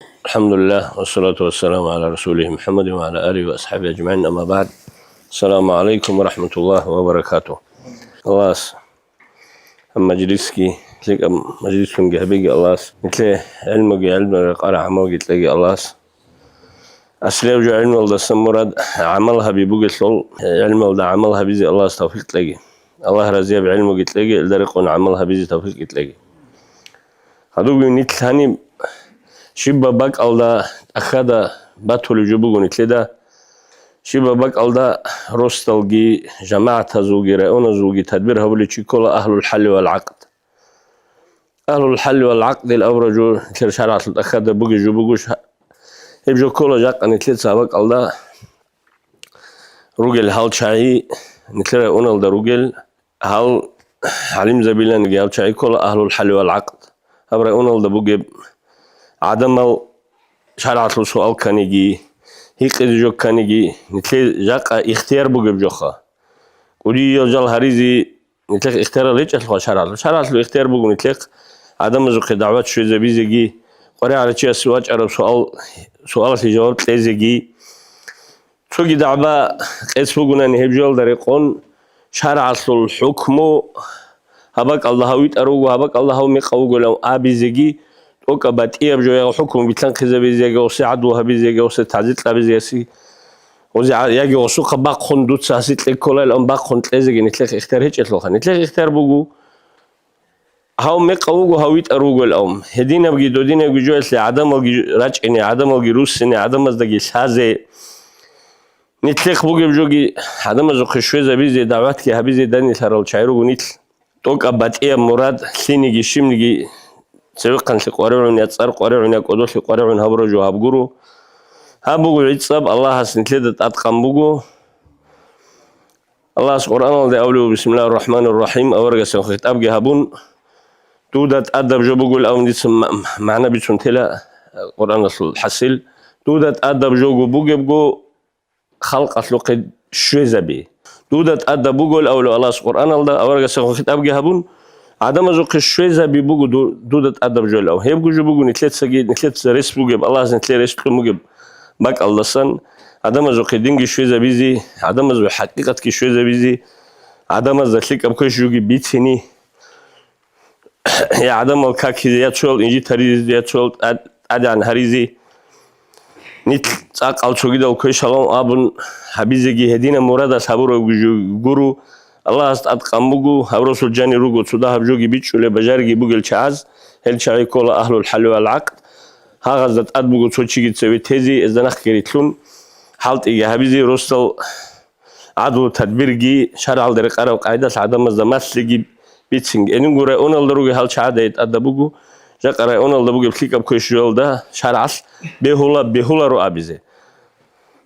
الحمد لله والصلاة والسلام على رسوله محمد وعلى آله وأصحابه أجمعين، أما بعد. السلام عليكم ورحمة الله وبركاته. الله مجلسكي تلك مجلسكم جهبيجي الله مثل علم قال عمل تلاقي الله أصله جو علم الله مراد عملها بيبوج صل علم الله عملها بيزي الله توفيق تلاقي الله رزيه بعلمه تلاقي الدرقون عملها بيزي توفيق تلاقي هذو بنيت ثاني شبه باك الله أخذ بطل جبوجون تلدا شبه باك الله رستلجي جماعة زوجي رأونا زوجي تدبيرها بلي تشيكولا أهل الحل والعقد. أهل الحل والعقد الأورجو كرشارع أخذ بوجي جبوجوش يبجو كولا جاك أن تلد سابق الله رجل هال شعي نتلرا أونال دا رجل هال علم زبيلا نجي هال شعي كولا أهل الحل والعقد أبرا أونال دا بوجي عدم شرعت له سؤال كان يجي هيك جو كان يجي نتلي جاك اختيار بوجي بجوخا ودي يجال هريزي نتلي اختيار ليش أصله شرعت له اختيار بوجي نتلي عدم زوج دعوات شو زبيزجي قرأ على شيء سواج عرب سؤال في جواب تلزجي توجي دعوة قيس بوجنا نهبجال دريقون شرعت له الحكم هبك الله هويت أروج هبك الله هو مقوج لو أبيزجي وكبت إيه بجوا حكم بتنقذ بيزيجا وسعدوها بيزيجا وستعزت لا بيزيسي وزع يجي وسوق باقون دوت ساسيت لكل الأم باقون تلزج نتلاقي اختار هيك إطلاقا نتلاقي اختار بوجو هاو مقوجو هويت أروجو الأم هدينا بجي دودينا بجوا اللي عدم رجعني عدم الجروسني عدم الزجي هذا نتلاقي بوجو بجوجي عدم الزق شوي زبيزي دعوات كي هبيزي دني ثرال شعيرو ونتل وكبت إيه مراد سينيجي شمنيجي سبقا لقارعون يتصار قارعون يقودوش قارعون هبرجو هبجرو هبجو العصاب الله سنتلدت أتقن بجو الله سبحانه ده أولو بسم الله الرحمن الرحيم أورجع سنخت أبجي هبون تودت أدب جو بقول أو نسم معنا بسنتلا قرآن الحسيل تودت أدب جو بجو خلق أسلوق شوزبي تودت أدب بقول أولو الله سبحانه ده أورجع سنخت أبجي هبون عدم زوق الشويزة بيبوجو دودة أدب جول أو هيبجو جو بوجو نتلت سجيد نتلت ريس بوجب الله نتلت ريس بوجب باك الله صن عدم زوق دينج الشويزة بيزي عدم زوق حقيقة كشويزة بيزي عدم زلك أبكش جوجي بيتني يا عدم الكاكيزيات شول إنجي تريزيات شول أدان هريزي نتل ساق أو شو كده وكيش سلام أبن حبيزي هدينا مرادة سابورو جورو الله أتقن بوجو هبرسول جاني روجو تدا هبجوجي بيتشو لبجارجي بوجل شاز هل شعي كولا أهل الحل والعقد هذا أد بوجو تشوشي تسوي تيزي إذا نخكريتلون حالت إيجا هبيزي رستل عدو تدبيرجي شرع الدرقارة وقاعدة عدم الزماسلجي بيتسنج إنه جورا أون الدروجي هل شعادة يتأدى بوجو جاكرا أون الدروجي بكيك بكوش جول ده شرعس بهولا رو أبيزي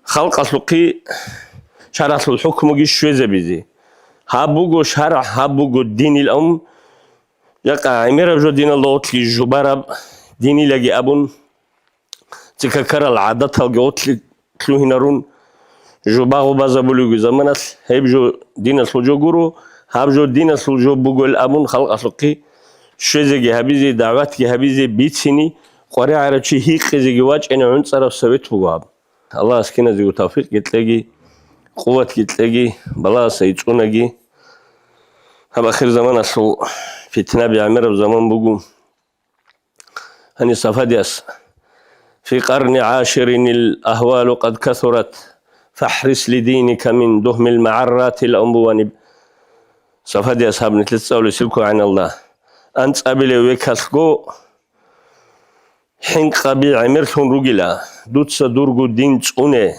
خلق أسلقي شرعس الحكم جي شويزة بيزي هابوجو شرع هابوجو دين الأم يقع عمير جو دين الله تلي جبارب ديني لقي أبون تككر العادات الجوت تلو هنارون جباغو بازابولو زمانات هيبجو دين السلجو جورو هابجو دين السلجو بوجو الأبون خلق أسلقي شزجي هبيزي دعوات هبيزي بيتسيني قري عرشي هيك زجي واج أنا عند صرف سويت بوجاب الله أسكنه زي توفيق يتلاقي قوة يتلاقي بلا سيتونجي هم آخر زمان أصل فتنة بعمر بزمان بقول هني صفديس في قرن عاشر الأهوال قد كثرت فاحرص لدينك من دهم المعرات الأنبوانب صفديس هابن تلتسأول سلكو عن الله أنت قبل ويكسكو حين قبل عمرتهم رجلا دوتس درجو دين تونه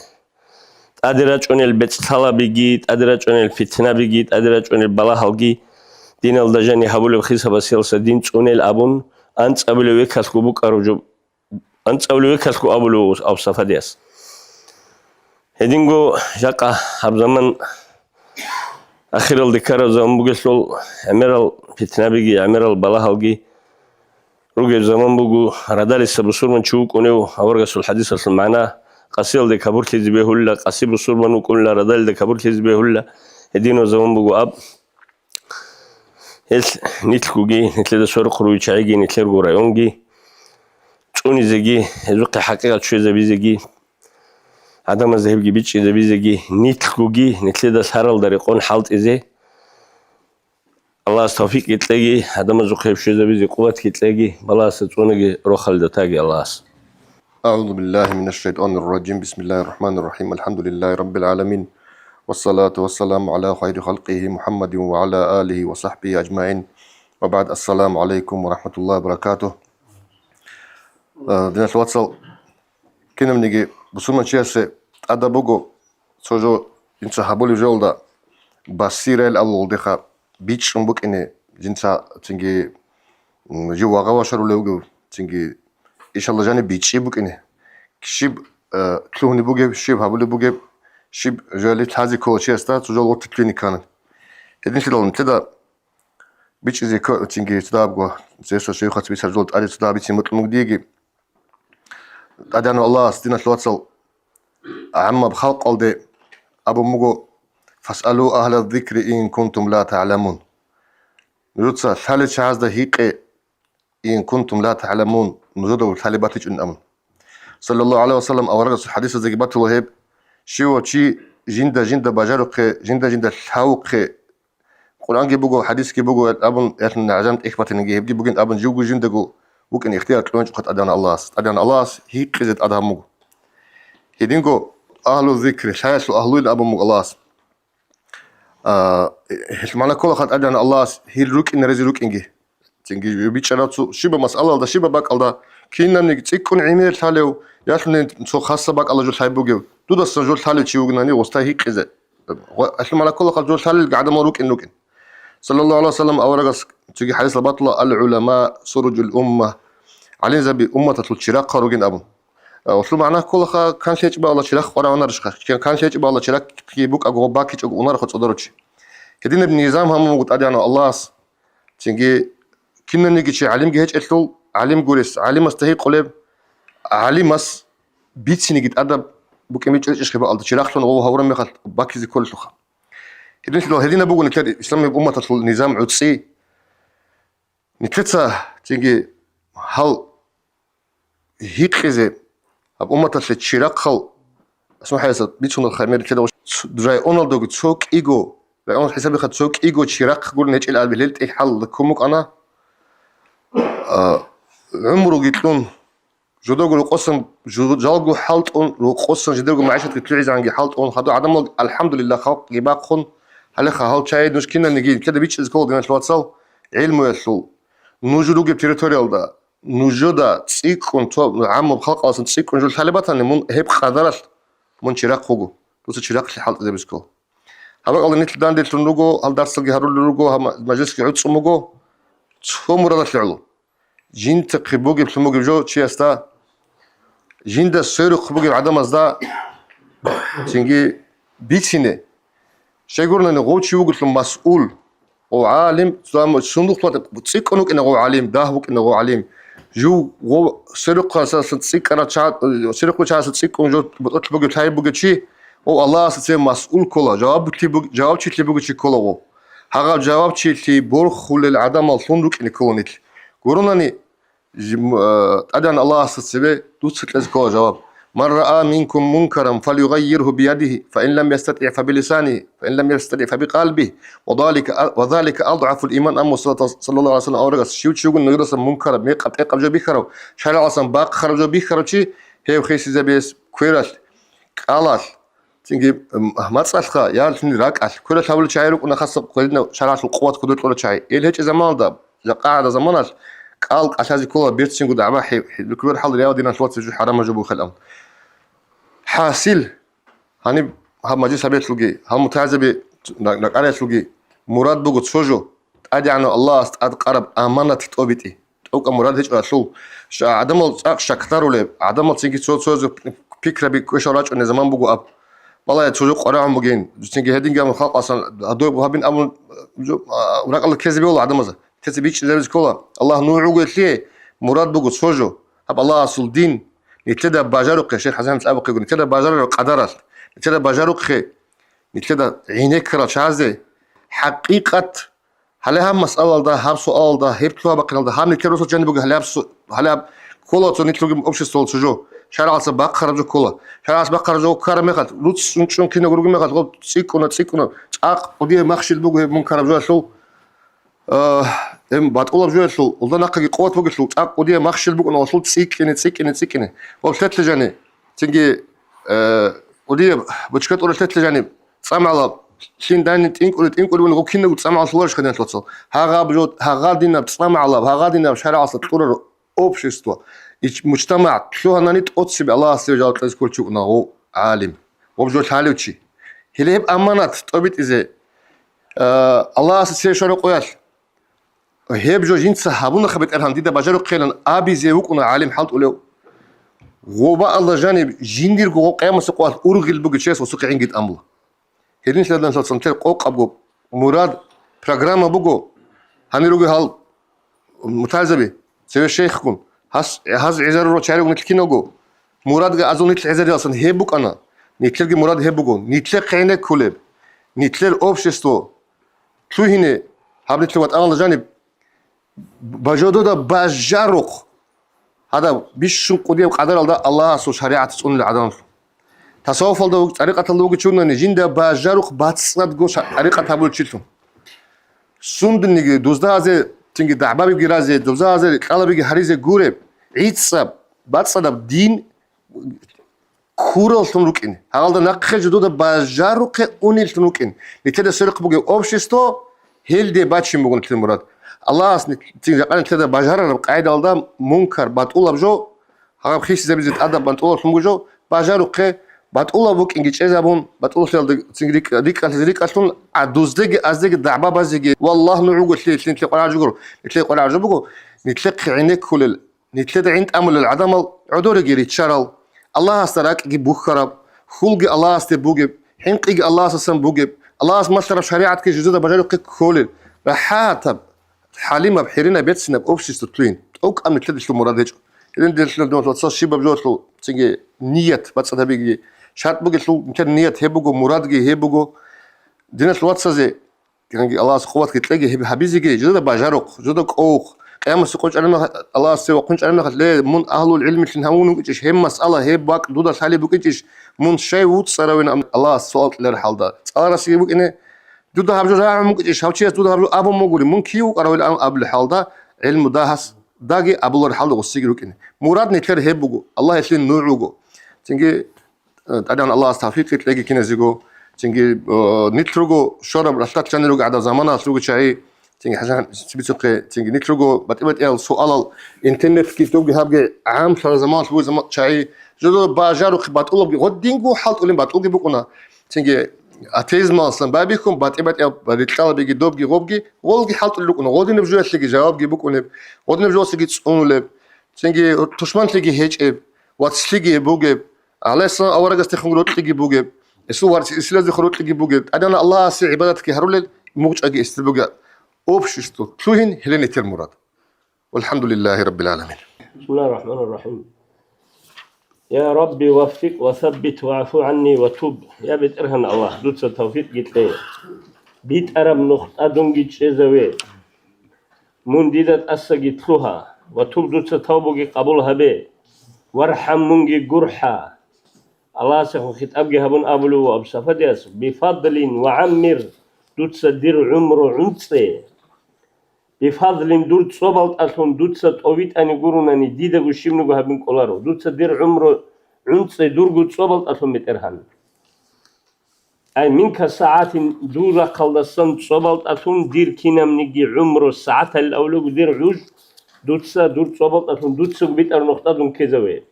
أدرج عن البيت طلب بيجيت أدرج عن الفتنة بيجيت أدرج عن البلاء هالجي دين الدجاني حبول بخيسة بسيلس دين عن الأبون أنت قبل ويكسكو بوك أرجو أنت قبل ويكسكو أبولو أو صفديس هدينجو جاكا هب زمان أخير الذكر زمان بقول عمر الفتنة بيجي عمر البلاء هالجي رجع زمان بقول ردال السبسور من شوك ونيو أورجس الحديث أصل معنا قصيل ده كبر كذبه ولا قصيب الصربان وكل ردال ده كبر كذبه ولا هدينه زمان بقول أب هل نتلقي نتلقي سورق روي شعيجي نتلقي رايونجي توني زجي زوقي حقيقة شو زبي زجي عدم الذهب جي بيتش زبي زجي نيتلوجي نتلدا سهرل دريقون حالت إزاي الله استوفيق يتلاقي عدم الزوقي بشو زبي زي قوة يتلاقي بلا ستونجي روخل دتاقي الله. أعوذ بالله من الشيطان الرجيم. بسم الله الرحمن الرحيم. الحمد لله رب العالمين، والصلاة والسلام على خير خلقه محمد وعلى آله وصحبه أجمعين، وبعد. السلام عليكم ورحمة الله وبركاته. دينا الواتسال كنا منيجي بسوما تشيسي أدا بوغو سوجو إنسا هابولي جولدا باسيريل أول ديخا بيتش مبوك إني جنسا تنجي جو واغاوا شارو لوغو تنجي إن شاء الله جاني بيتشي بوك إني شيب كلوني بوغي شيب هابولي بوغي شيب جالي تازي كو تشيستا سوجو وقت كليني كانت هدين شلون نتدا بيتش زي كو تنجي تدابغو زي سو شيخات بيسر جولد أدي تدابي تيموت المقديجي أدانا الله ستينا الواتسال عما بخلق ألدي أبو مغو فاسألوا أهل الذكر إن كنتم لا تعلمون. نجدسا ثالث شعاز ده هيقي إن كنتم لا تعلمون نجدو ثالباتيج إن أمن صلى الله عليه وسلم أورغس الحديث زي باتلو هيب شيو تشي جندا باجاروك جندا الحاوك قرآن كي بوغو حديث كي بوغو أبن إحنا عزمت إخبات نجي هبدي بوغين أبن جوغو جندقو ممكن اختيار كلونج قد أدانا الله هي قزت أدها مغو هيدينكو أهل الذكر شايسو أهلو الأبو مغو الله معنى كل قد أدانا الله هي الروك إن رزي روك إنجي تنجي بيتشاراتو شبه مسألة دا شبه باك ألدا كينا منك تيكون عمير تاليو ياسلين سو خاصة باك الله جو حيبوغيو دودا سنجول تاليو تشيوغناني وستا هي قزت معنى كل قد جول تاليو قاعدة مروك إنوكين صلى الله عليه وسلم أورغس تجي حديث البطلة العلماء سرج الأمة علين زبي أمة تلشراق خروجين أبو وصلوا معناه كل كان شيء تبى الله شراق ولا ونرشخ كان شيء تبى الله شراق يبوك أجو باكيج أجو ونرخ تصدرتش كدينا بنظام هم موجود أدينا الله تيجي كنا نيجي شيء علم جهج أتلو علم جوريس علم مستحيل قلب علم مس بيت نيجي أدب بوك ميت إيش خبأ الله شراق لون هو هورم يخل باكيز كل شخص كدينا لو هدينا بقول نتلاقي إسلام أمة النظام عدسي نتلتسا تيجي هل هيك خزي أب أمة الشراق خل اسمه حيسة بيتشون الخمير كده دراي أونالدو تسوق إيجو دراي أونالدو حسابي خد تسوق إيجو شراق قول نيجي القلب ليلت إيه حل كمك أنا عمره قلتلون جدوغو لقصن جالغو حالتون لقصن جدوغو معيشة تطلعي زانجي حالتون خدو عدم الحمد لله خلق يباقون هل خهال شايد مشكلة نجي كده بيتش إزكول دينا الواتسال علمه يسول نوجودو تيريتوريال دا نوجودا تسيكون تو عام بخلق أصلا تسيكون جول طالبات أن من هيب خضرت من شراق خوجو تو شراق اللي حالت زي بسكول هذا قال نيت دان ديت لوجو هل درس الجهر لوجو مجلس يعود سموجو تو مرات العلو جين تقبوجي بسموجي جو شيء استا جين ده سير قبوجي عدم أصدا تيجي بيتينه شيء يقولنا نقول شيء يقول مسؤول وعالم صندوق بتسيكونك إنه عالم داهوك إنه عالم جو هو سرق أساس تسيك أنا شاد سرق وشاد تسيكون جو بتطلب بقول هاي بقول شيء هو الله أساسا مسؤول كله جواب شيء تبغى شيء كله هذا جواب شيء تبغى خل العدم الصندوق إنه كونت قولنا أدان الله أساسا دوت لازم كله جواب من رأى منكم منكرا فليغيره بيده فإن لم يستطع فبلسانه فإن لم يستطع فبقلبه وذلك أضعف الإيمان. أم صلى الله عليه وسلم أورغس شو نغرس منكر ميقات إقل جو بيخرو شارع أصلا باق خرجو بيخرو شي هي خيسي زبيس كويرال قالال تنجي ما تصلخا يا تني راك كل حاول شايرك ونخص قلنا شارع القوات كدر ولا شاي الهج زمان ده قاعده زمان قال عشان كل بيت سينغو دعما الكبير حل يا دينا الوقت جو حرام جبو خلام حاصل هني هم مجلس بيت لقي هم متعذب نقارس لقي مراد بقول سوجو أدي عن الله أتقرب أمانة تتوبتي أو مراد هيج أصله عدم الشكتار ولا عدم تيجي سوزو فكرة بكوشراج إن زمان بقول أب والله تسوجو قرآن بقين تيجي هدين جام خلق أصلا هدول بهابين أمر ورق الله كذب والله عدم هذا كذب بيش زي كله الله نوعه قلت ليه مراد بقول سوجو هب الله أصل دين نتلدا باجارك يا شيخ حسن الأبوق يقول نتلدا باجارك قدرات نتلدا باجارك خي نتلدا عينك كرات شازة حقيقة هل هم مسألة ده هم سؤال ده هيبتوا بقنا ده هم نتلدا رسول جانب بقول هل кола то нитлуги общество чужо шаралса баққаржо кола шаралс баққаржо кармехат луц чун кино гургмехат гол цикуна чақ одие махшил бугу мункаржо шул батулав жуэшул улданаққаги қуат бугишул чақ одие махшил бугу ношул цикини ол тетлежани тинги одие бучкат ол тетлежани цамала شين تنقل من غوكينا وتسمع صورش خدنا توصل هغادينا تسمع الله هغادينا شارع الطور общество مجتمع شو هنانيت أتصب الله سيرجع تذكر شو نهو عالم وبجو حالوشي هليب أمانات طبيت إذا الله سير شو رقياش هيب جو جين صحابونا خبت إرهام ديدا بجارو قيلن أبي زيوك ونا عالم حالت ولو غوبا الله جانب جندير غو قيام سقوال أورغل بوجيس وسوق عندك أمله هيدين شلون صار سنتر قوق أبغو مراد برنامج أبغو هنيروجي هال متعزبي سوي شيخكم هاس عزار رو شارع ونتكينوجو مراد جا أزون نتل عزار أصلا هيبوك أنا نتلقي مراد هيبوكو نتلقي قينة كلب نتلقي أوبشستو شو هنا هابنت لوات أنا جانب بجودو ده بجاروك هذا بيشون قديم قدر الله سو شريعة تسون العدم تصوف الله طريقة الله وجهنا نجيندا بجاروك باتسناد جوش طريقة تابول تشيلهم سند نيجي دوزدا زي تيجي دعبابي جرازي دوزدا زي قلبي هريزة جورب عيد صاب باتسناد دين كورال تملكين هذا نقخ جدودا بجاروك أونيل تملكين نتدا سرق بوجي أوبشستو هيل دي باتشي مغن تلمرات الله أصلا تيجي قال نتدا بجارة قاعدة الله منكر باتقول بجو هذا بخيس زي بزيد أدب باتقول تمجو بجاروك باتقول بوك إنجيش إزابون باتقول خلال ديك أصلا عدوزدق أزدق دعبة بزدق والله نعوق تلي قرار جور تلي قرار جبوكو نتلقي عينك كل نتلقي عند أمل العدم عدور جري تشارل الله استراك جي بوخرب خلق الله استبوجب حنقي الله سسم بوجب الله اسم مشرب شريعتك جزء بجارك كل رحاتب حاليما بحيرنا بيتسنا بأوبشي ستوين أوك أم نتلقي شو مراد هيك إذن دلنا دون تصل شيء بجوتلو تيجي نية بس هذا بيجي شرط بقول شو يمكن نية هيبوجو مراد جي هيبوجو دينا الواتس زي كان الله سقوط كتلاقي هب حبيزي جي جدا بجارك جدا أوخ قيام سقوط أنا الله سوى قنش أنا خلي من أهل العلم اللي هونو كتش هم مسألة هيب باك دودا حالي بكتش من شيء وتصيرون الله سؤال للحال ده الله راسي بك إنه دودا هبجو جاء ممكن هاو شيء دودا هبجو أبو موجود من كيو قرأوا الآن قبل الحال ده علم داهس داقي أبو الحال ده والسيجروك إنه مراد نتكلم هيبوجو الله يسلم نوعوجو تنجي أدان الله استعفيت تلاقي كنا زيجو تنجي نتروجو شرب رشلات شانلوج على زمانه سلوج شيء تنجي حاجة سبيتوقي تنجي نتروجو بتبت إيه سؤال الإنترنت كيف توجي هبجي عام شهر زمان سلوج زمان شيء جدو باجارو خبات الله بيقدينجو حالت أولين باتوجي بكونا تنجي أتيزم أصلا بابيكم بتبت إيه بديتكلم بيجي دوبجي غوبجي غولجي حالت اللي كنا غودين بجوا تلاقي جوابجي بكونا غودين بجوا تلاقي تسألون لب تنجي تشمان تلاقي هيج إب واتسلقي بوجي على أساس أورق استخدام تلاقي بوجي الصور السلاز خروج تلاقي بوجي أنا الله سي عبادتك هرول موج أجي استبوجي أوبشستو توهين هلين المراد والحمد لله رب العالمين. بسم الله الرحمن الرحيم. يا ربي وفق وثبت واعفو عني وتوب يا بيت إرهن الله دوتس التوفيق قلت لي بيت أرب نخت أدون جيت شزوي من ديدت أسجد فلوها وتوب دوتس توبوجي قبولها به وارحم منجي جرحا الله سيخو خطاب هبون أبلو وأبصفديس بفضل وعمر دوتس دير عمره عنصي بفضل دورت صوبالت أصلا دوتس توفيت أني قروناني ديدا وشيمنو هبين كولارو دوتس دير عمره عنصي دورت صوبالت أصلا مترهن أي منك ساعات دورا قلدسان صوبالت أصلا دير كينام نجي عمره ساعات الأولو دير عوج دوتس دورت صوبالت أصلا دوتس بيتر نقطة كذوي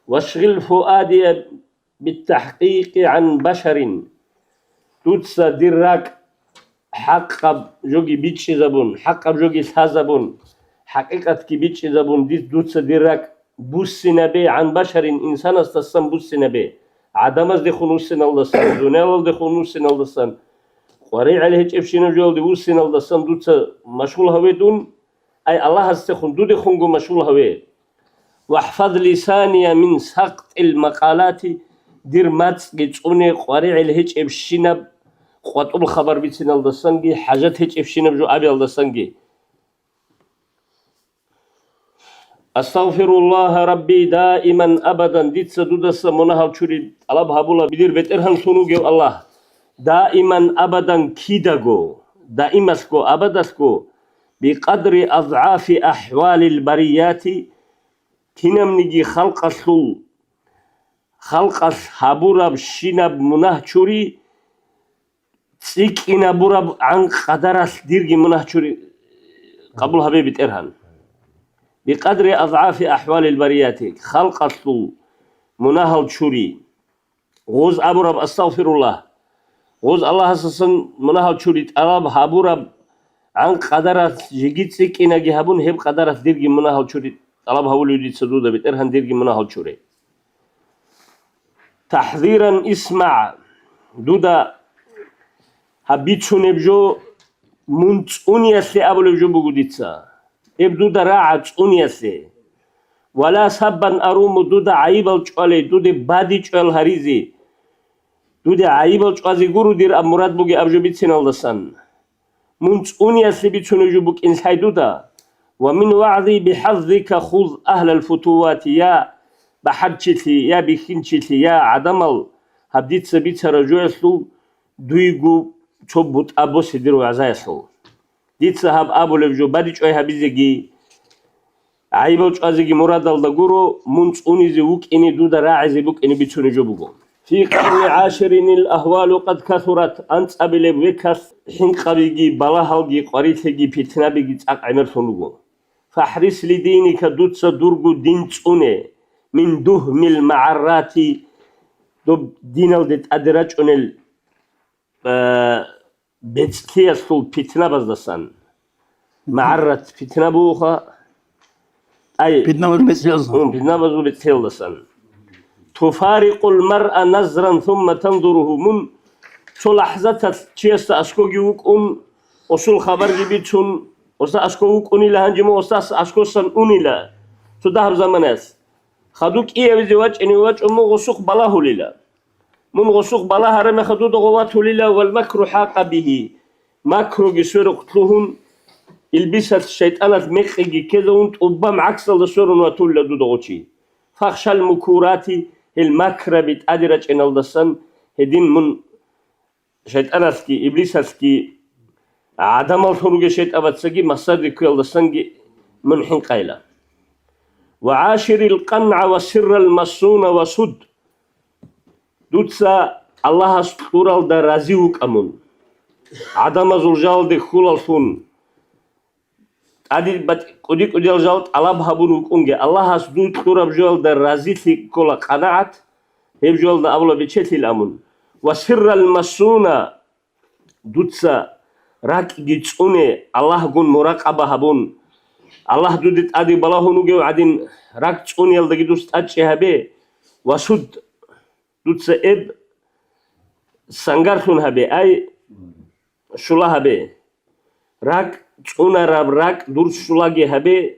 واشغل فؤادي بالتحقيق عن بشر دوتس ديراك حق جوجي بيتشي زبون حق جوجي زبون حقيقة كي بيتشي زبون ديس دوتس ديراك بوس نبي عن بشر إنسان استسم بوس نبي عدم از دخونوس نالدسان دونال دخونوس نالدسان قري عليه تشفشين جول دي بوس نالدسان دوتس مشغول هوي دون أي الله استخون دو دخونجو مشغول هوي واحفظ لساني من سقط المقالات دير ماتس جتوني قري عليه تشفشين قطب الخبر بيتنا الدسنجي حاجات هيك إفشينا بجو أبي الدسنجي أستغفر الله ربي دائما أبدا ديت سدودس منها تشري الله بهابولا بدير بترهن سنوجو الله دائما أبدا كيدغو دائمسكو أبدسكو بقدر أضعاف أحوال البريات كنم نجي خلق السول خلق هابورا بشينب منه تشري تسيك إنا بورا عن قدرس ديرجي منه تشري قبل حبيبي ترهن بقدر أضعاف أحوال البريات خلق السول مناهل تشوري غوز أبو رب أستغفر الله غوز الله سسن مناهل تشوري أراب هابو رب عن قدرات جيجيت سيك إنا جهابون هب قدرات ديرجي مناهل تشوري أراب هاولي يدي سدودة بترهن ديرجي مناهل تشوري تحذيرا اسمع دودا هبيتشو نبجو منتونيا سي أبو لبجو بقوديتسا ابدو دا راعت اونيسي ولا سبن اروم دودا عيبل چوالي دودا بادي چوال هريزي دودا عيبل چوازي گورو دير امورات بوغي ابجو بيتسين الدسان منت اونيسي بيتسونو جو بوك انساي دودا ومن وعظي بحظك خذ اهل الفتوات يا بحرچتي يا بخنچتي يا عدمل هبديت سبيت سرجو يسلو دويگو چوبوت ابو سيدر وعزا يسلو ديت صاحب ابو لبجو بديچ اي حبيزگي عيبوچ ازگي مراد الدغورو منص اونيزي وك اني دودا راعزي بوك اني بيچوني جوبغو في قرن عاشر الاهوال قد كثرت انت ابل بكس حين قبيگي بلاهلگي قريتگي فتنابگي صقعمر سونغو فحرس لدينك دوتس درغو دينچونه من دهم المعرات دو دينال دت ادراچونل بيتكيس فول فتنة بزدسان معرت فتنة بوخا أي فتنة بزدسان فتنة بزدسان تفارق المرأة نظرا ثم تنظره من شو لحظة تشيست أشكو جيوك أصول خبر جبيتشون أستا أشكو وك أني لهنجمو أستا أشكو سن أني لا شو دهر زمانس خدوك إيه بزواج إني واج أمو غسوق بلاه لله من غسوق بلا هرم خدود غواته لله والمكر حاق به مكر جسور قتلهن البست الشيطانات مخيجي كذا وانت قبام عكس الدسور وتول لدود غوتي فخشى المكورات المكر بتقدرج ان الدسن هدين من شيطاناتكي ابليساتكي عدم الخروج شيط ابتسجي مصدر كل الدسنجي من حين قيله وعاشر القنع والسر المصون وسد دوتسا الله سطورال دا رازيوك أمون عدم زلجال دي خلال فون عدد بات قديك قديال جالت الله بحبونوك أنجي الله سطور طوراب جال دا رازيتي كولا قناعت هيب جال دا أبلا بيشتي الأمون وسر المسونة دوتسا راك جيتسوني الله قون مراقبة هبون الله دودت عدي بلاهونوكي وعدين راك تسوني يالدا جدوست أجي هبي وسد دوتسا اب سنگرتون هبه اي شولا هبه راك چونا راب راك دور شولاگي هبه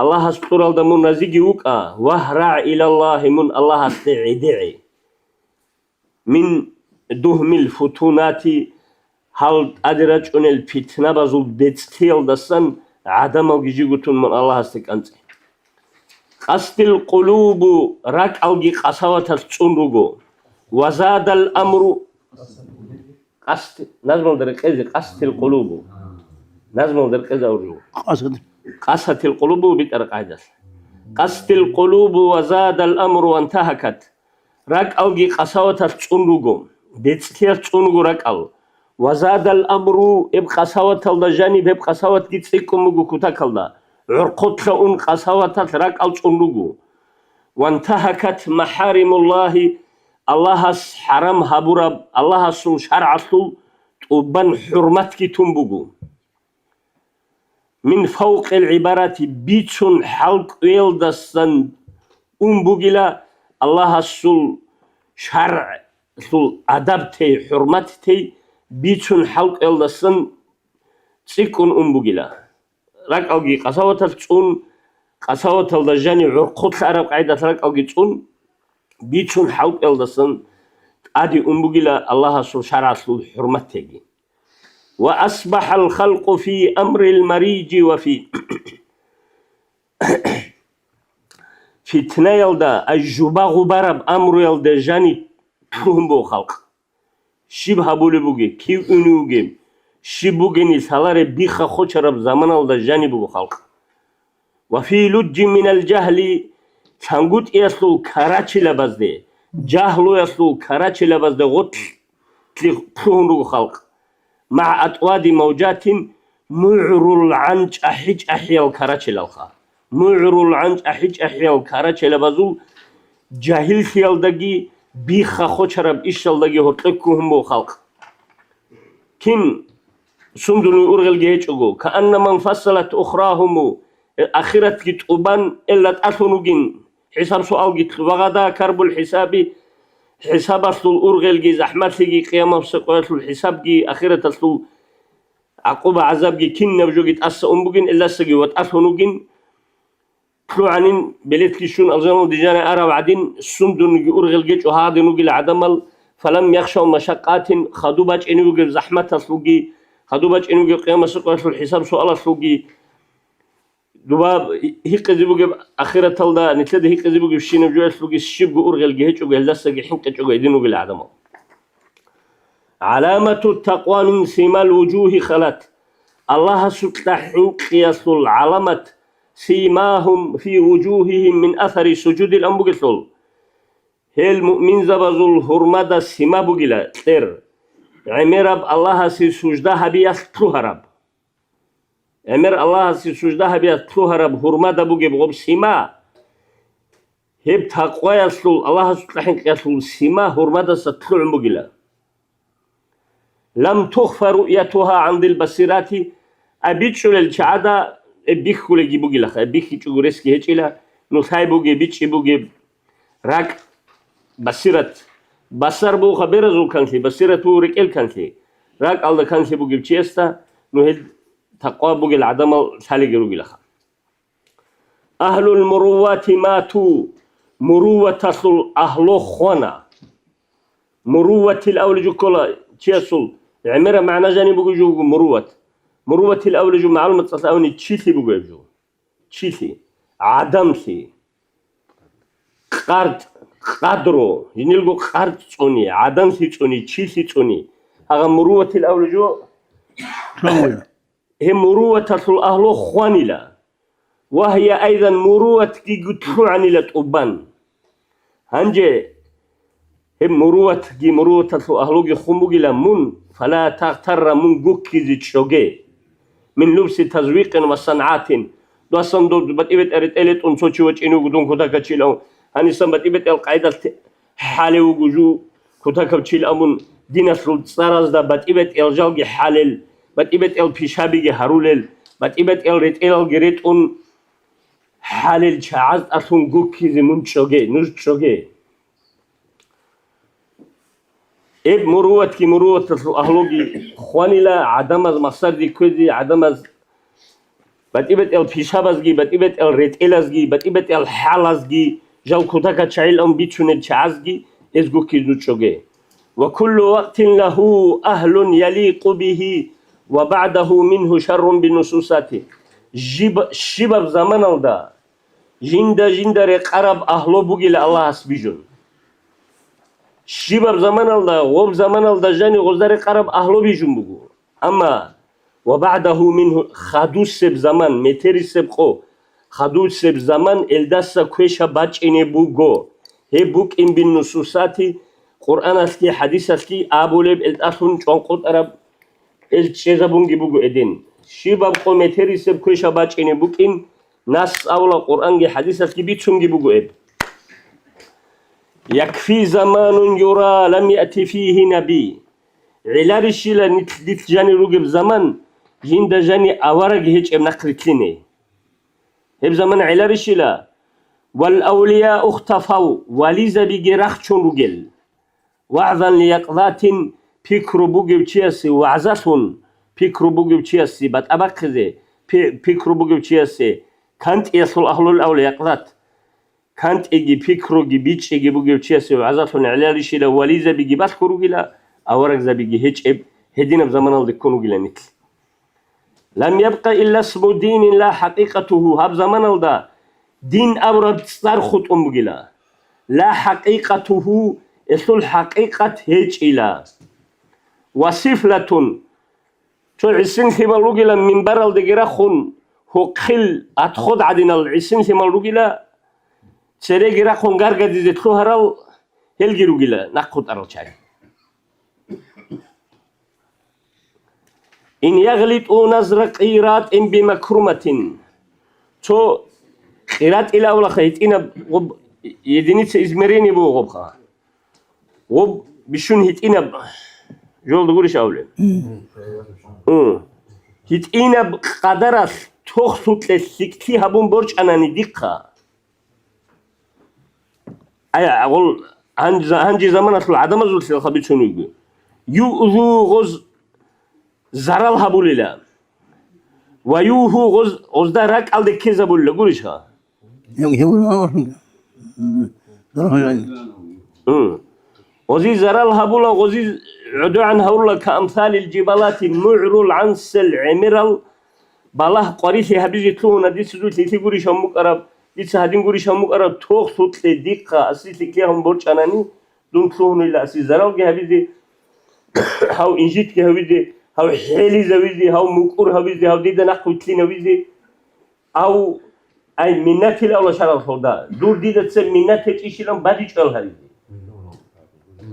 الله سطورال دمون نزيگي وكا وهرع الى الله من الله استعدعي من دهم الفتونات هل ادراج اون الفتنة بازول دتستيل دسن عدم الجيجوتون من الله استقنصي قصد القلوب راك أوجي قسوة تشونرغو وزاد الأمر قصد نظم الدرقيزي قصد القلوب نظم الدرقيزي أورجو قصد القلوب بترقايدس قصد القلوب وزاد الأمر وانتهكت راك أوجي قسوة تشونرغو دتستير تشونرغو راك أو وزاد الأمر إب قسوة الدجاني بإب قسوة تيتسيكم مغو كتاكالدا عرقوت لأون قسواتات راك ألتونلوغو وانتهكت محارم الله الله حرام هبورب الله سل شرع سل تبان حرمتك تنبوغو من فوق العبارات بيتون حلق ويلدسن بوغيلا الله سل شرع سل أدبتي حرمتي بيتون حلق ويلدسن تسيكون بوغيلا راك أوجي قسوة تون قسوة الدجاني عرقوت العرب قاعدة راك أوجي تون بيتون حوق الدسن أدي أمبوغيلا الله سو شرع سو حرمتي وأصبح الخلق في أمر المريج وفي fitne yalda ajjuba gubarab amru yalda jani tuhumbo halk. Şib habule buge, kiv ünüge, şib bugeni salare biha khoçarab zaman alda jani bugu halk. Ve fi lujji minel cahli sangut yaslu karachi labazde, cahlu yaslu karachi labazde got tuhumbo halk. مع أطواد موجات معر العنج أحج أحيا الكراتش للخا معر العنج أحج أحيا الكراتش لبزو جاهل خيال دقي بيخا خوشرب إشال دقي هتلكوهم بو خلق كن سندنو أرغل جيجوغو كأن من فصلت أخراهم أخيرت كتوبان إلا تأثنو جن حساب سؤال جت وغدا كرب الحسابي حساب أصل الأرغل جي زحمت جي قيامة بسقوات الحساب جي أخيرة أصل عقوبة عذاب جي كن نبجو جي تأسى أمبوجين إلا سجي وتأثنو جن كلو عنين بليت كيشون ألزانو ديجانا أرى بعدين سندن جي أرغل جيج وهذا نوجي العدمل فلم يخشوا مشقات خدوباج إنوجي زحمت أصل جي خدوباج إنوجي قيامة بسقوات الحساب سؤال أصل جي دوباب هيك زيبوجي أخيرة تلدا نتلده هيك زيبوجي بشينا بجوال سلوجي الشيب أرغل جهج وجهل لسه حنك جوجي دينو بالعدم علامة التقوى من سيما الوجوه خلت الله سبحانه حنك قياس العلامة سيماهم في وجوههم من أثر سجود الأنبوغسول هي المؤمن زبزول هرمدا سيما بوغلا تير عمرب الله سي سجدها بيستروها رب Emir Allah si sucda biya tuharab hurmada buge bugub sima hep taqwa yasul Allah subhanahu yasul sima hurmada satlu bugila lam tukhfa ru'yatuha 'ind al-basirati abichul al-cha'ada bikhule gibugila bikhi chugureski hechila no sai buge bichi buge rak basirat basar bu khabirazu kansi basiratu rikel kansi rak alda kansi buge chesta no تقوى بوغي العدم سالي روغي لخا أهل المروات ماتوا مروة تصل أهلو خوانا مروة الأولج كلا تيصل عمرة معنا جاني بوغي جو مروة الأولج معلومة تصاوني تشيثي بوغي جو تشيثي عدمسي قرد قدرو ينلقو قرد توني عدمسي توني تشيثي توني هذا مروة الأولج هي مروة الأهل خوانيلا وهي أيضا مروة كي قطعوا عن الأبان هنجي هي مروة كي مروة الأهل خموغلا من فلا تغتر من قوكي زي تشوغي من لبس تزويق وصنعات دو أصلا دو بطيبت أريد أليت أنسوشي وچينو قدون كتا كتشيل أمون هنسان بطيبت القاعدة حالي وقجو كتا كتشيل أمون دين أسلو تصارز دا بطيبت الجالجي حالل بتيبت البيشابي هارولل بتيبت الريت الجريت أن حالل شعاز أصلا جوكي زمن شوجي نوش شوجي إب مروت كي مروت أهلوجي خواني لا عدم از مصدر دي كذي عدم از بتيبت البيشابزجي بتيبت الريت إلازجي بتيبت الحالازجي جو كتاك تشعيل أم بيتشون الشعازجي إز جوكي نوش شوجي وكل وقت له أهل يليق به وبعده منه شر بنصوصاته شباب زمان الدا جندا رقرب أهلو بوغيل الله سبيجون شباب زمان الدا غوب زمان الدا جاني غزار قرب أهلو بيجون بوغو أما وبعده منه خدوش سب زمان متري سب خو خدوش سب زمان الداسا كويشا باچيني بوغو هي بوك إن بالنصوصاتي قرآن اسكي حديث اسكي أبوليب الأسون چونقوت عرب الشيزابونجي بوغو إدين شباب قومتري سب كويشا باچيني بوكين ناس أولا قرآن جي حديث اسكي بيتشونجي بوغو إد يكفي زمان يرى لم يأتي فيه نبي علار الشيلة نتلت جاني روغب زمان جند جاني أورق هيج نقرتليني هب زمان علار الشيلة والأولياء اختفوا وليزا بيجي رخشون روغل وعظا ليقظات بيكرو بوغيب تشياسي وعزاتون بيكرو بوغيب تشياسي بات أباكزي بيكرو بوغيب تشياسي كانت يصل أهل الأولياء قضات كانت إجي بيكرو جي بيتش إجي بوغيب تشياسي وعزاتون علالي شيلا وليزا بيجي باسكرو جيلا أورق زا بيجي هيج إب هدينا بزمان الدكونو جيلا نتل لم يبقى إلا اسم دين لا حقيقته هاب زمان الدا دين أبرد صرخت بقلا لا حقيقته إثل حقيقة هيج إلى وسفلة شو العسين في ملوجلا من برا دقيرخون هو قل أتخذ عدنا العسين في ملوجلا سري جيرخون جارجا دي تخوهرال هلجي روجلا نأخذ أرل شاي إن يغلط نظر قيرات إن بمكرمة شو قيرات إلى أول خيط إن غب يدينيت إزمريني بو غبخا غب بشون هيت إن جول دقولش أولي هيت إن بقدرس تخصت للسكتي هبون برج أنا نديقها أي أقول هنجي زمان أصل عدم أزول سيخبيت شنو يقول يؤذو غز زرال هبوليلا ويوهو غز دارك على كذا بولا قولشها غزي زرال هبولا غزي عدو عن هولا كأمثال الجبالات معرول عن سلع بالله قريسي هبيزي تلونا دي سدوت لتي قريش همك أرب دي سهدين قريش همك أرب توخ صوت لديقة أسيس لكيهم برج أناني دون تلونا إلا أسيس زرال كي هبيزي هاو إنجيت كي هبيزي هاو حيلي زويزي هاو مكور هبيزي هاو ديدا نحكو تلين هبيزي أو أي منات لا ولا شرط فودا دور ديدا تسمى منات تيجي لهم بدي تقول هبيزي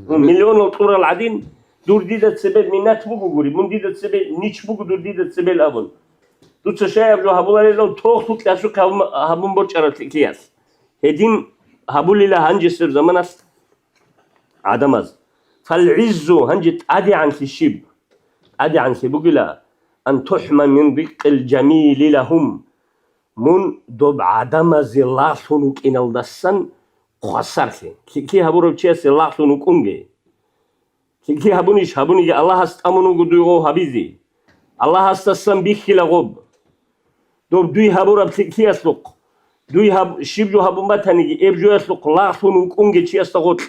مليون الطور العدين دور ديدا تسمى منات بوجو قولي من ديدا تسمى نيش بوجو دور ديدا تسمى الأبن دوتش شايف جو هبولي لو توخ توت لاشوك هبون برج أرت كياس هدين هبولي لا هنجسر زمانس عدمز فالعزو هنجت عادي عن الشيب عادي عن سبوكلا أن تحمى من رق الجميل لهم من دوب عدمز الله سنوك إن الدسن خسرسي كي هبورو تشيس الله سنوك أنجي كي هبونيش هبوني الله استأمنو قدوغو هبيزي الله استسم بيخي لغوب دوب دوي هبورو بسكي يسلق دوي شيبجو هبو متنجي إبجو يسلق الله سنوك أنجي تشيس تغوت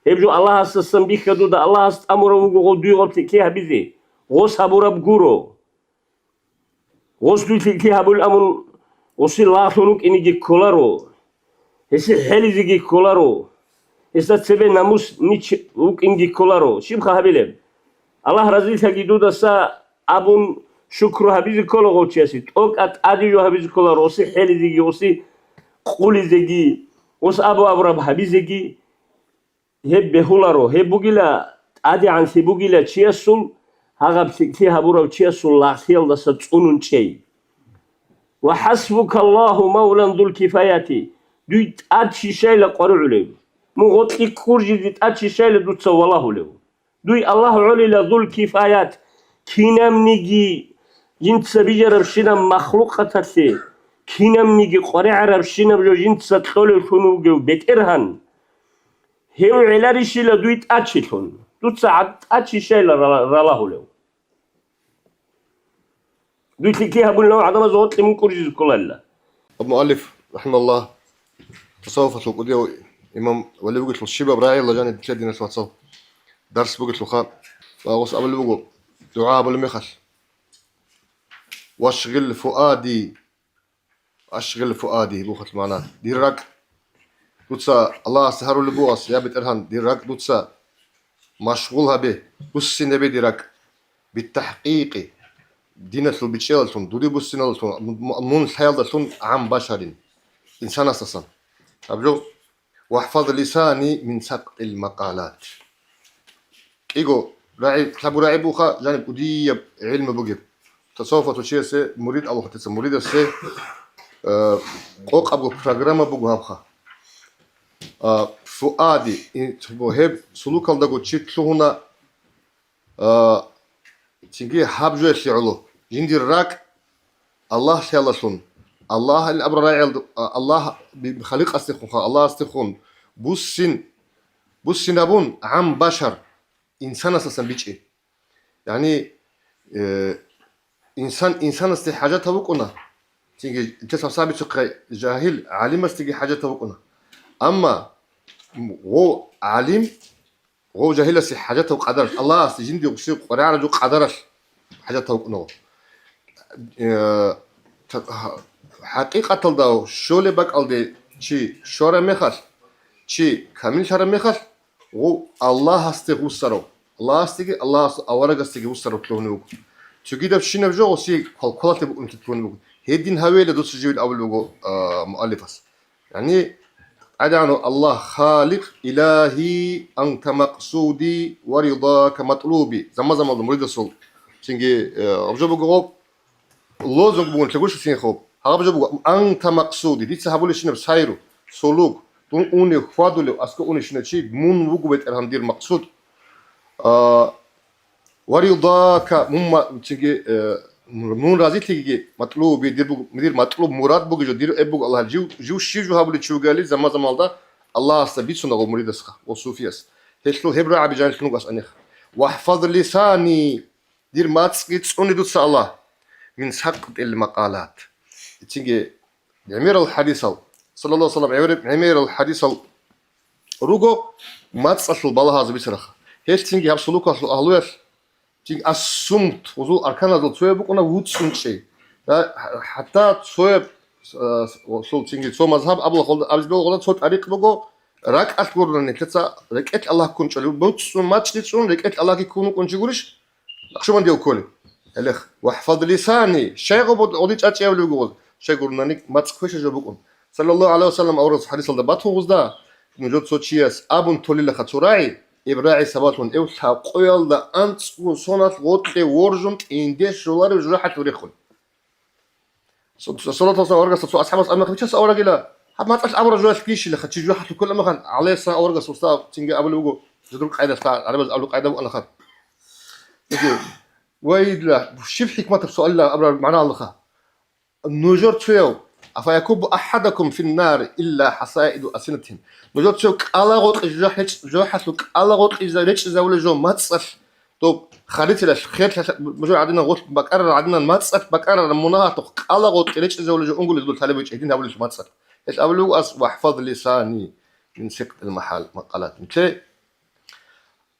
إبجو الله استسم بيخي دودا الله استأمرو قدوغو دوغو بسكي هبيزي غوص هبورو بغورو غوص دوي تكي هبو الأمن غوصي الله سنوك إنجي كولارو هسي حالي زيجي كولارو هسا تسبي ناموس نيش وك إنجي كولارو شبخا هبيلم الله رزيل تاكي دودا سا أبون شكرو هبيزي كولو غوتشيسي توك أديو هبيزي كولارو وسي حالي زيجي وسي قولي زيجي وس أبو أبراب هبيزيجي هب بهولارو هب بوغيلا أدي عن سي بوغيلا تشيسول هاغا بسكتي هبورو تشيسول لاخيل دسا تسونون تشي وحسبك الله مولا ذو الكفايات دويت أدشي شايلة قرع له مغطي كورجي ديت أدشي شايلة دوت سوالله له دوي الله علي ذو الكفايات كينام نيجي جنت سبيجة ربشنا مخلوقة تسي كينام نيجي قرع ربشنا بجو جنت ستخول شنو بيترهن هيو علاري شيلة دويت أدشي تون دوت ساعد أدشي شايلة رالله له دويت لكي هبون له عدم زوات لمن كورجي كل الله المؤلف رحمه الله تصوف القديو إمام ولي بقول الشباب راعي الله جاني تشدي ناس وتصوف درس بقول الخاء وغص قبل بقول دعاء بالمخش واشغل فؤادي اشغل فؤادي بوخت معنا ديرك دوتسا الله سهر لبوس يا بيت ارهان ديرك دوتسا مشغولها به بس نبي ديرك بالتحقيق دينة البيتشيلتون دودي بوسينالتون من حيالتون عن بشر إنسان أساسا أبجو واحفظ لساني من سقط المقالات إيجو راعي تلابو راعي بوخا جانب قدية علم بوجب تصوف تشيسي مريد أبو خطيس مريد السي قوق أبو برنامج بوجو هبخا فؤادي بوهب سلوك الدغو تشيتلونا تيجي حبجو يسعلو جندي الراك الله شالسون الله الأبر راعي الله بخليق استخون الله استخون بوسين أبون عم بشر إنسان أساسا بيجي يعني إنسان استي حاجات هبوكنا تيجي جسم صعب تقى جاهل عالم استيجي حاجات هبوكنا أما هو عالم هو جاهل استي حاجات وقدرش الله استي جندي وقشي قرار جو قدرش حاجات هبوكنا حقيقة الداو شولي باك الدي شي شورا مخال شي كامل شورا مخال و الله استغو سرو الله استغي الله اورغ استغي سرو تلونو تجيب شنو جو سي كولات بقول تلونو هيدين هويله دوس جيل اول لوجو مؤلفس يعني أدعو الله خالق إلهي أنت مقصودي ورضاك مطلوبي زما مريد الصوت تيجي أبجو بقول لوزوك بقول تقولش سين خوب هذا بجو بقول أنت مقصودي دي تسحبوا لي شنو بسايرو سلوك تون أوني خوادو لي أسكو أوني شنو شيء مون وقوة إرهام دير مقصود ورضاك مم تيجي مون رازي تيجي مطلوب يدير مدير مطلوب مراد بوجو دير ابو الله جو شيجو هابل تشوغالي زما زمالدا الله استبيت سنغ مريد اسخ وصوفياس هشلو هبرا عبجان شنو قاس انخ واحفظ لساني دير ما تسقيت سوني دوس الله من سقط المقالات تيجي عمير الحديث صلى الله عليه وسلم عمير الحديث روغو ما تصل بالها زبيسرخ هش تيجي هاب سلوك اهلوير تيجي الصمت وزول أركان هذا تسوي بقولنا وود شيء حتى تسوي وصل تيجي تسوي مذهب أبو خالد أبو بقولنا تسوي طريق بقول راك أذكر إن كذا ركعت الله كون شلو بوت ما تشتون ركعت الله يكونوا كون شغولش شو من ديو كله الأخ واحفظ لساني شيء قبض أوديت أشياء اللي بقول شيء قلنا نك ما تسكوش جو بقول صلى الله عليه وسلم أورز حديث الدبات هو غزدا نجود صوت شياس أبون تولي لخطوراي إبراعي سباتون إو ساقويل دا أنت وصونات غوتلي ورجمت إنديش جولاري وجراحة وريخون صلاة الله أورغا سو أصحاب أما خبيتش أورغا لا حب ما تقاش أورغا جوال كيش اللي خدش جراحة كل ما كان عليه سا أورغا سوستا تيجي قبل وجو جدول قاعدة ستا على بس قبل قاعدة وأنا خد ويد لا شوف حكمة السؤال لا أبرر معناه الله خا نجور تفيو أفيكب أحدكم في النار إلا حصائد ألسنتهم نجور تفيو كألا غوت جوحة كألا غوت إذا ريتش زاول جو ما تصف طب خليت لاش خير مجور عندنا غوت بكرر عندنا ما تصف بكرر مناطق كألا غوت ريتش زاول جو أنقول يقول طالب يجيدين هقول ما تصف إيش أقول واحفظ لساني من سقط المحل مقالات متى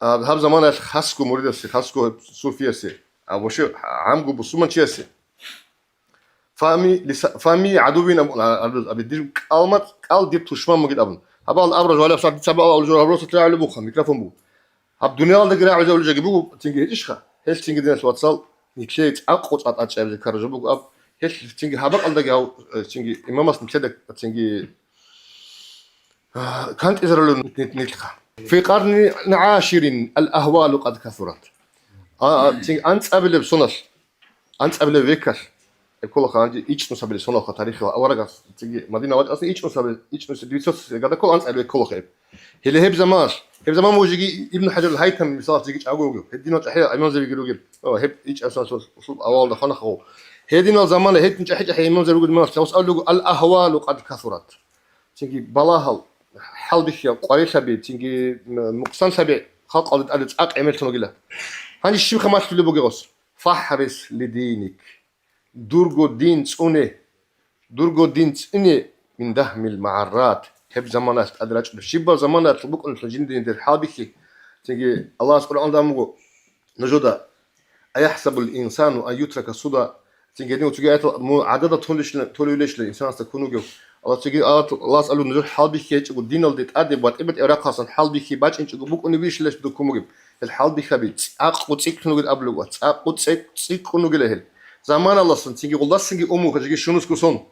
هذا زمان خاصكو مريد سي خاصكو صوفيا سي أو شيء عمقو بسومن شيء فامي عدوين أبدي كلمة قال دي تشمام مجد أبن هبال الأبرز ولا صار تسبع أول جور هبروس تلاعب لبوخا ميكروفون بو هب دنيا الله دقراع ولا ولا جيبوه تيجي إيشخا هيش تيجي ديناس واتسال نيكليت أقوط أتشعب زي كارجبوك أب هيش تيجي هبال الله دقاو تيجي إمام أصلا كذا تيجي كانت إزرائيل نتلقى في قرن عاشر الأهوال قد كثرت تيجي أنت قبل بسنش أنت قبل فيكر كل خانجي إيش نسبة لسنا خطاريخ أورجا تيجي مدينة واحد أصلا إيش نسبة ديوتس قد كل أنت قبل كل خيب هل هيب زمان موجي ابن حجر الهيثم مثال تيجي أقول هدينا تحية أيام زي بيقولوا جل هيب إيش أصلا أصل أول دخلنا خو هدينا زمان هيب نجح حاجة أيام زي بيقولوا ما توس أقول الأهوال قد كثرت تيجي بلاها حل بيشيا قريش بي تيجي مقصان سبع خلق على الأق عمل شنو قله هني الشيء خمس في اللي بقص فحرص لدينك درجو دين تسوني من دهم المعرات هب زمانات أدرج شبه زمانات بقول الجند دين الحابكي تيجي الله سبحانه وتعالى نجودا أيحسب الإنسان أن يترك صدى تيجي دين وتيجي عدد توليش الإنسان تكونوا جو الله تيجي الله سألو نجود حابكي تقول دين الدين أدب واتبت إراق حسن حابكي باش إنش بقول نبيش ليش بدكم الحابكي بيت أقوى تيك نقول قبله أقوى تيك نقول له زمان الله سن تيجي قول سنجي أمو كجي شنو سكوسون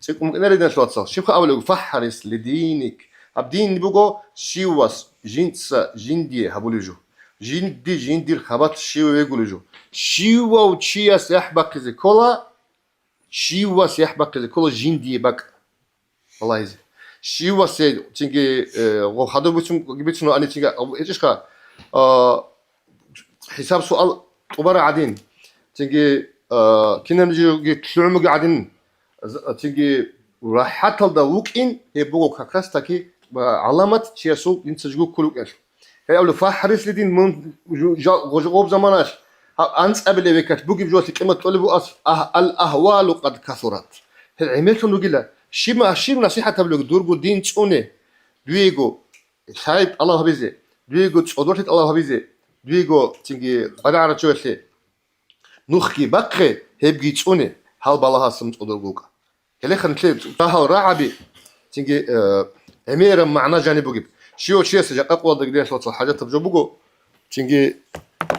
تيجي أمك نريد نشوات صار شبه أول فحرص لدينك الدين بيجو شيواس جنسا جندي هبولجو جندي الخبات شيوا يقولوا جو شيوا وشياس يحبك زي كولا شيواس يحبك زي كولا جندي بك والله يزي شيواس تيجي وخدوا بيتشنو أنا تيجي إيش كا حساب سؤال عبارة عدين تيجي كنا نجي كلهم قاعدين تيجي راح حتى دوقين يبغوا كاكستاكي علامة تياسو ينسجوا كلو إيش هي أول فحرص لدين من جواب زمانش أنت قبل بكت بوجي بجوتي كلمة طلبوا الأهوال قد كثرت عملت نقولها شيء نصيحة تبلغ دورجو دين توني دويجو شايب الله هبيزه دويجو تودرت الله هبيزه دويجو تيجي أنا على شوية نخكي بقى هبجي توني هل بالله سمت أدرجوك هلخن تلي تاهل رعبي تيجي أمير معنا جانب بجيب شيو شيء سجى أقوى دقيقة صوت الحاجات تبجو بجو تيجي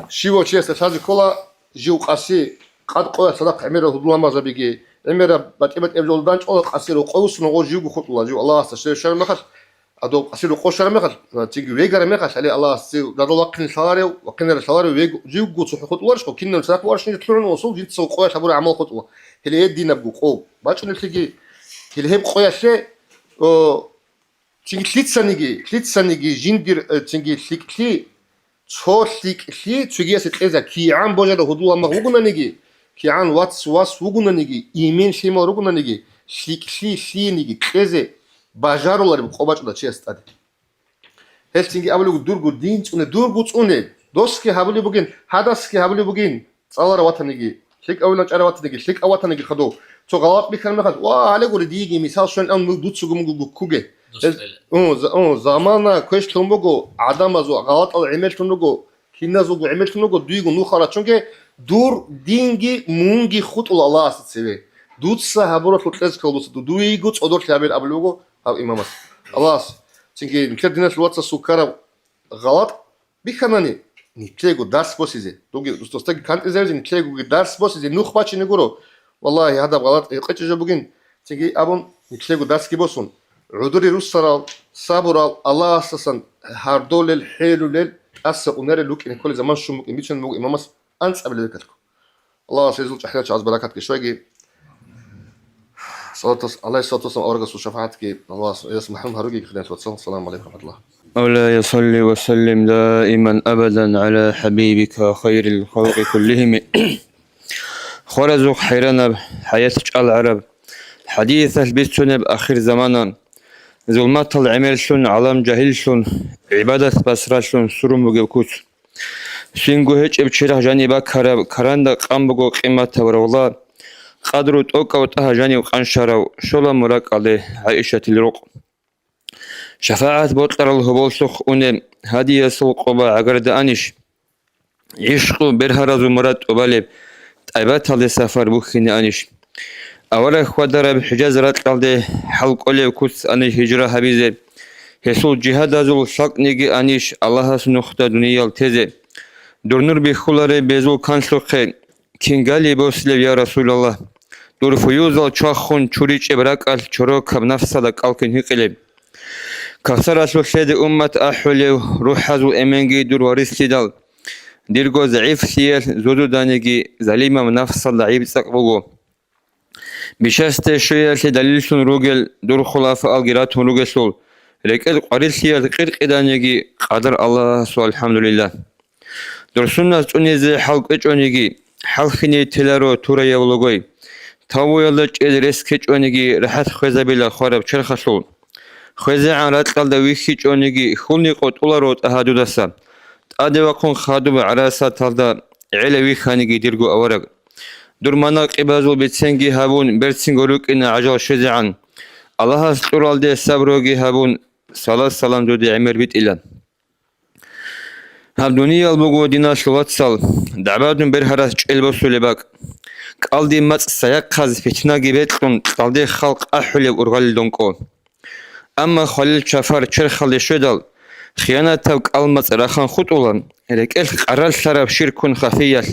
شيو شيء سجى كلا جو قاسي قد قوي صدق أمير هدولا ما زبيجي أمير بتبت أبجول دانش أول قاسي وقوس نقول جو خط الله جو الله استشير شر مخش أدو قاسي وقوس شر مخش تيجي ويجر مخش عليه الله استي دارو وقن شاري وقن شاري ويج جو قوس خط الله شو كنا نسافر ورش نطلعون وصول جيت سوق قوي شابور عمل خط الله هل يدي نبجو قو باتشون تيجي هل هيب قوي شيء تيجي تلتسانيجي جندير تيجي تلكلي تلكلي تيجي ستأذى كي عن بوجد هدوء ما هوجنا نيجي كي عن واس هوجنا نيجي إيمان شيء ما هوجنا نيجي تلكلي نيجي تأذى بجارو لري بقباش ولا شيء استاد هل تيجي أبلغ دورغو دينش دورغو تونه دوسكي هابلي بوجين هاداسكي هابلي بوجين صار وطنيجي شيك أول نجار وطنيجي شيك وطنيجي خدو تو غلط بيكرم خد وعلى قول ديجي مثال شون أن دوتسو كوجي زمانا كويش تنبغو عدم ازو غلط او عمل تنبغو كنا زوجو عمل تنبغو دويغو نو خرا چونكه دور دينجي مونجي خط الله استسبي دوتسا هابورو تلتز كولوس دويغو صدور تابل ابلوغو او امامس الله چونكه نكدينس لواتسا سوكارا غلط بيخناني نيتليغو دارس بوسيزي دوغي دوستاغي كانت ازرزي نيتليغو دارس بوسيزي نوخ باتشي نغورو والله هذا غلط قچجو بوغين چونكه ابون نيتليغو دارس كي بوسون عذري رسرال صبرال الله أساسا هردول الحيل لل أسا ونرى لوك إن كل زمان شو ممكن بيتشن مو إمامس أنس قبل ذلك الله سيزول تحيات عز بركاتك شوية صلاة الله صلاة الله أورجس وشفاعتك الله يسمحهم هروجي خدمة وتصل السلام عليكم ورحمة الله مولاي يصلي وسلم دائما أبدا على حبيبك خير الخلق كلهم خرزق حيرنا حياتك العرب حديث البيتون بآخر زمانا ظلمات العمل شون علم جاهل شون عبادة بسرة شون سرم وجبكوت سينجو هيج ابتشره جاني بكرة كراندا قام بقو قيمة والله قدروا توقع وتها جاني وقنشروا شولا مراك عليه عائشة الرق شفاعة بطلر الهبول سخ أنم هذه يسوق قبا عقرد أنش عشق برهرز مراد أبالب تعبات هذا سفر بخين أنش أولا خدر بحجاز رات قلده حلق أولي وكس أنش هجرة حبيزة هسول جهاد أزول شاق نيجي أنش الله سنخت دنيا التزة دورنور بخولاره بزول كانسلوخه كينغالي بوسلو يا رسول الله دور فيوزال چاخون چوريچ ابراك ال چورو كب نفسه قالكن هيقلب كسر أسلو سيد أمة أحولي روح هزو أمنجي دور ورث دال ديرغو ضعيف سيال زودو دانيجي زليمة من نفس الضعيف سقبوغو بشست شوية دليلشون روغل دور خلافة الجيراتهم روغسول لكن قريل سيال قرق دانيجي قدر الله سو الحمد لله دور سنة تونيزي حلق اجونيجي حلقيني تلارو تورا يولوغوي تاو يلج ادرس كجونيجي رحت خوزابيلا خورب چرخسول خوزي عن راتقال دويخي جونيجي خوني قطولارو تهادو دسا تادي وقون خادو بعراسة تالدا علوي خانيجي ديرغو أورق درمانا قبازو بتسنجي هابون برتسنغوروك إن عجال شزعان الله سطورال دي سابروغي هابون صلاة سلام دودي عمر بيت إلا هابدوني البوغو دينا شلواتسال دعبادون برهراس جلبسو لباك قال دي مات سيقاز فتنا جيبتلون تالدي خلق أحولي ورغال دونكو أما خليل شفار چرخل شدال خيانة توك ألمت رخان خطولا لك قرال شراب شرك خفية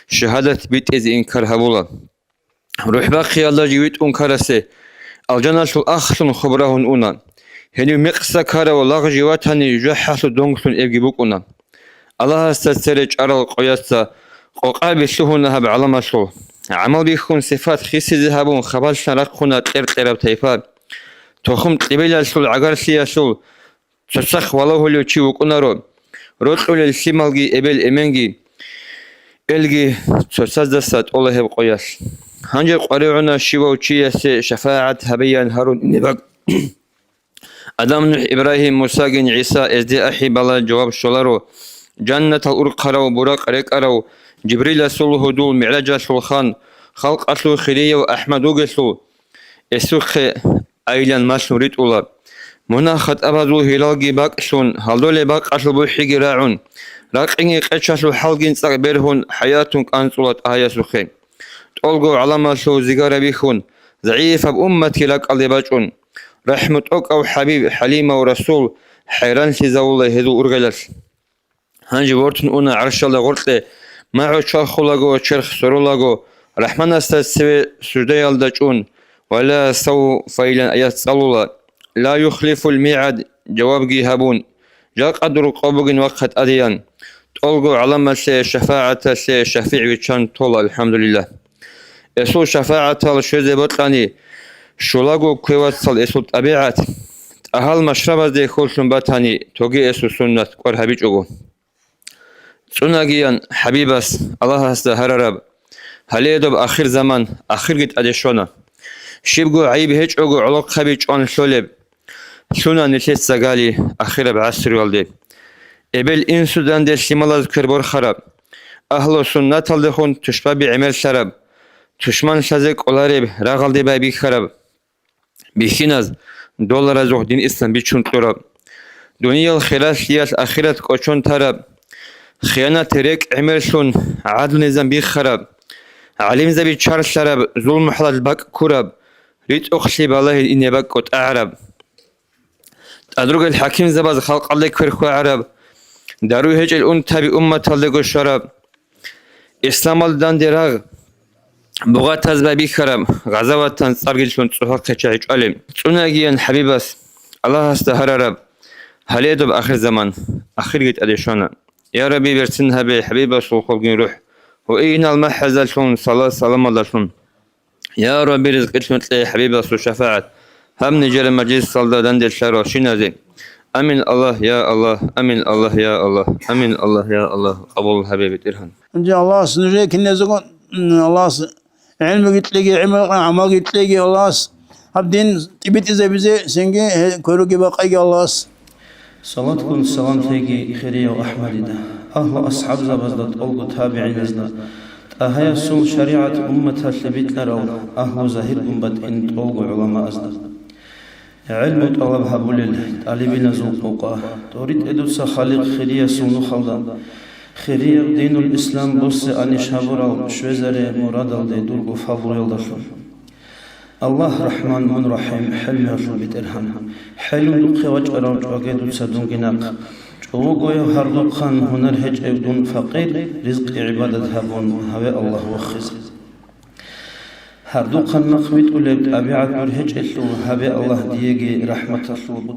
شهادة بيت إذ إنكار هبولا روح باقي الله جيوت أنكارسي الجنة الأخصن خبرهن أونا هنو مقصة كارا والله جيواتاني جحاسو دونكسون إبجيبوك أونا الله استسرج أرى القياسة قوقع بسهونا بعلم شو عمل بيخون صفات خيسي ذهبون خبال شرقنا تقرب تيفاد توخم قبيلة سول عقار سياسول تسخ والله لو تشي وكونارو روتول السيمالجي ابل امنجي الجي تسدسات الله بقياس هنجي قريعنا شيوا وتشيس شفاعة هبيان هارون نبق ادم نوح ابراهيم موسى عيسى ازدي احي بلا جواب شولارو جنة الأرقرو براق ريقرو جبريل سول هدول معراج سلخان خلق أسلو خليه وأحمد وقسلو اسوخ أيلان ماس نريد أولا منا خط أبادو هلالجي باقشون هالدول باقشل بوحيقي راعون راقيني قشاشو حلقين تقبرهن حياتون كانسولات آيا سوخين تولغو علامة سو زيغار بيخون ضعيفة بأمتي لك اللي باجون رحمة أو حبيب حليمة ورسول حيران سيزاولا هدو أرغلس هنجي ورتن أنا عرش الله غرطة معو شرخ لغو شرخ سرو لغو رحمن استسوي سجدي يالدجون ولا سو فايلان آيات صلولا لا يخلف الميعاد جواب جيهابون جاء قدر قبوغ وقت أديان تولغو علامة سي شفاعة سي شفيع ويشان طول الحمد لله اسو شفاعة الشيزي بطلاني شولاغو كويوات صل اسو طبيعات أهل مشربة دي خلصن باتاني توغي اسو سنة قر حبيج اوغو سناغيان حبيبس الله هستا هررب هليدو بآخر زمان آخر جد أدشونا شبغو عيب هيج اوغو علاق خبيج اون سولب سونا نتيس ساقالي آخر بعصر والدي إبل إنسو دان دي سيمالاز كربور خراب أهلو سنة تلدخون تشبه بعمل شرب تشمان شازك أولاريب راغل دي باي بي خراب بيخيناز دولار زوح دين إسلام بيچون تراب دنيا الخلاص لياس آخرت كوچون تراب خيانة تريك عمل سون عادل نظام بي خراب علم زبي چار شرب ظلم حلال باك كراب ريت أخشي بالله إني باك كت أعرب أدرج الحكيم زباز خلق الله كرخو عرب دارو هج الأن تبي أمة الله الشراب إسلام الدان دراغ بغات تزبي خراب غزوات صارجل شون صهر كشعج علم سناجيان حبيبس الله استهر رب هليدو بآخر زمان آخر جت أديشانا يا ربي برسنها بحبيبس وخلقين روح وإين المحزل شون صلاة سلام الله شون يا ربي رزقت مثل حبيبس وشفاعة هم نجر مجلس صلى دندل شر شنازي أمين الله يا الله أمين الله يا الله أمين الله يا الله قبول حبيبي ترهن إن الله سنجيك النزقون الله علم قتلقي عمل قتلقي الله هبدين تبيت إذا بزي سنجي كروكي بقاي الله صلاة كل سلام تيجي خيرية وأحمد ده أهل أصحاب زبزدت ألقو تابعين زدت أهيا سول شريعة أمتها ثبت لرو أهل زهير قنبت إن ألقو علماء أزدت علم طلبها بولل طالبين زوقوقا تريد أدوس خالق خيرية سونو خلدا خيرية دين الإسلام بص أن شابورال شوزري مراد الدولغو فابور يلدشون الله رحمن من رحيم حلم يرجو بترهم حلم دقي وجأرام جوغيدو سدون جناق جوغويو هردو خان هنر هج ابدون فقير رزق عبادة هبون هوي الله وخز هردو خان نقمت أولاد أبيعت نور هج إلو هبي الله ديجي رحمة الله